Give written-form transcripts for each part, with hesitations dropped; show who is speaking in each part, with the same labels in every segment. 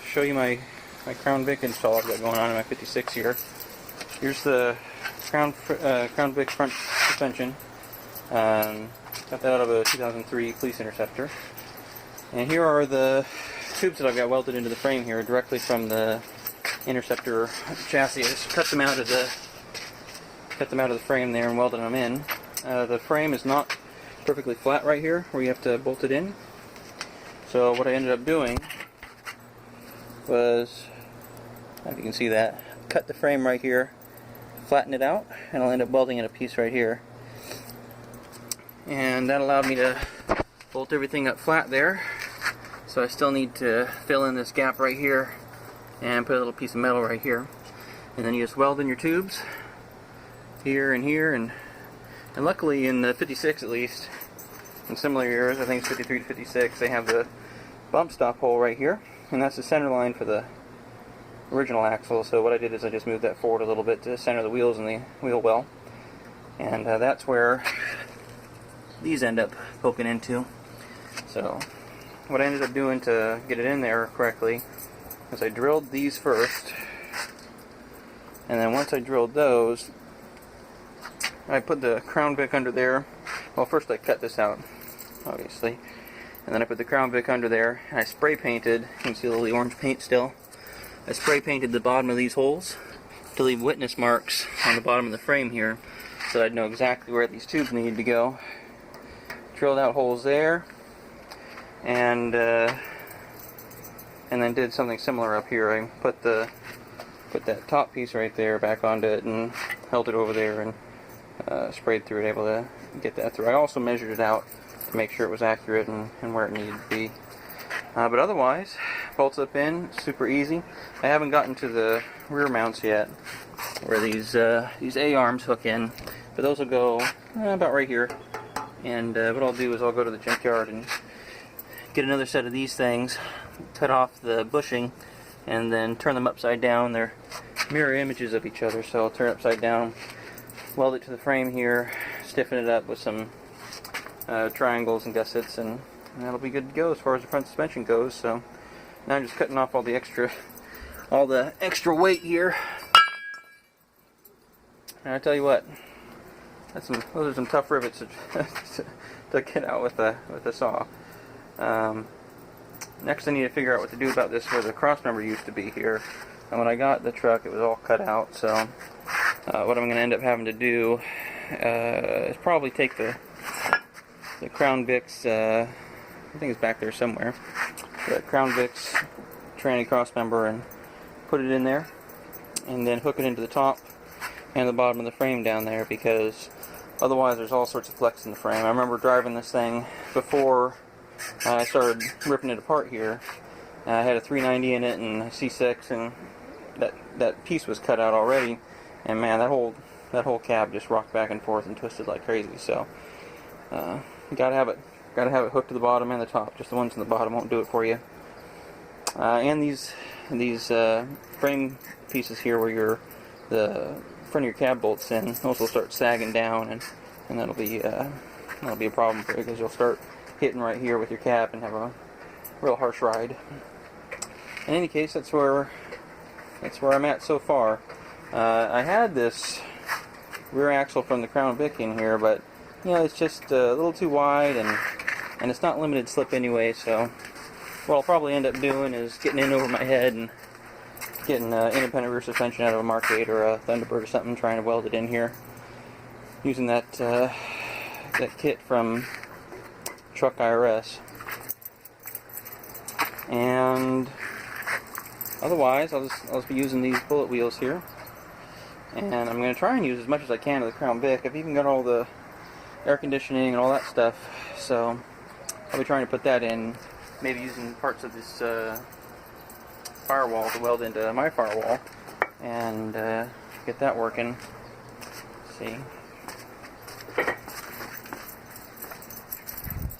Speaker 1: show you my Crown Vic install I've got going on in my 56 here. Here's the Crown Vic front suspension. Got that out of a 2003 Police Interceptor. And here are the tubes that I've got welded into the frame here directly from the Interceptor chassis. I just cut them out of the frame there and welded them in. The frame is not perfectly flat right here where you have to bolt it in. So what I ended up doing was, if you can see that, cut the frame right here, flatten it out, and I'll end up welding in a piece right here. And that allowed me to bolt everything up flat there. So I still need to fill in this gap right here and put a little piece of metal right here. And then you just weld in your tubes here and here, and luckily in the 56 at least, in similar years, I think it's 53 to 56, they have the bump stop hole right here, and that's the center line for the original axle. So what I did is I just moved that forward a little bit to center the wheels and the wheel well, and that's where these end up poking into. So what I ended up doing to get it in there correctly is I drilled these first, and then once I drilled those, I put the Crown Vic under there. Well, first I cut this out, obviously, and then I put the Crown Vic under there, and I spray painted, you can see a little orange paint still, I spray painted the bottom of these holes to leave witness marks on the bottom of the frame here, so I'd know exactly where these tubes needed to go. Drilled out holes there, and then did something similar up here. I put that top piece right there back onto it and held it over there and sprayed through it, able to get that through. I also measured it out to make sure it was accurate and where it needed to be. But otherwise, bolts up in, super easy. I haven't gotten to the rear mounts yet, where these A-arms hook in, but those will go about right here. And what I'll do is I'll go to the junkyard and get another set of these things, cut off the bushing, and then turn them upside down. They're mirror images of each other, so I'll turn it upside down, weld it to the frame here, stiffen it up with some triangles and gussets, and that'll be good to go as far as the front suspension goes. So now I'm just cutting off all the extra weight here. And I tell you what, those are some tough rivets to get out with a saw. Next I need to figure out what to do about this where the cross member used to be here. And when I got the truck, it was all cut out, so what I'm going to end up having to do is probably take the Crown Vic's, I think it's back there somewhere, the Crown Vic's tranny cross member, and put it in there, and then hook it into the top and the bottom of the frame down there, because otherwise there's all sorts of flex in the frame. I remember driving this thing before I started ripping it apart here. I had a 390 in it and a C6, and that piece was cut out already, and man, that whole cab just rocked back and forth and twisted like crazy. So you gotta have it hooked to the bottom and the top. Just the ones in the bottom won't do it for you. And these frame pieces here where the front of your cab bolts in, those will start sagging down, and that'll be a problem for you, because you'll start hitting right here with your cab and have a real harsh ride. In any case, that's where I'm at so far. I had this rear axle from the Crown Vic in here, but it's just a little too wide, and it's not limited slip anyway. So what I'll probably end up doing is getting in over my head and getting independent rear suspension out of a Mark 8 or a Thunderbird or something, trying to weld it in here using that kit from Truck IRS. And otherwise, I'll just be using these bullet wheels here, and I'm going to try and use as much as I can of the Crown Vic. I've even got all the air conditioning and all that stuff, so I'll be trying to put that in, maybe using parts of this firewall to weld into my firewall, and get that working. Let's see.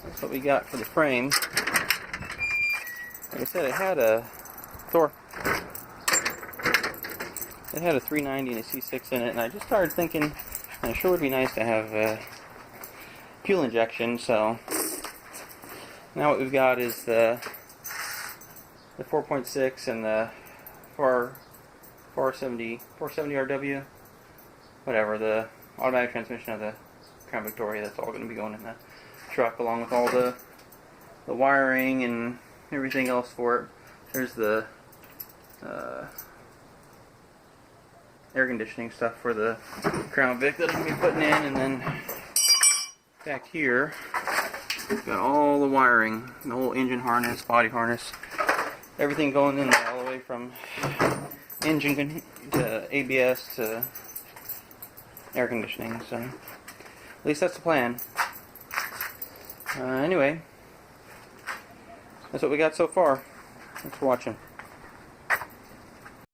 Speaker 1: That's what we got for the frame. Like I said, it had a 390 and a C6 in it, and I just started thinking it sure would be nice to have fuel injection. So now what we've got is the the 4.6 and the 470 RW, whatever, the automatic transmission of the Crown Victoria. That's all going to be going in the truck, along with all the wiring and everything else for it. There's the air conditioning stuff for the Crown Vic that I'm going to be putting in, and then back here we've got all the wiring, the whole engine harness, body harness, everything going in there, all the way from engine to ABS to air conditioning. So at least that's the plan. Anyway, that's what we got so far. Thanks for watching.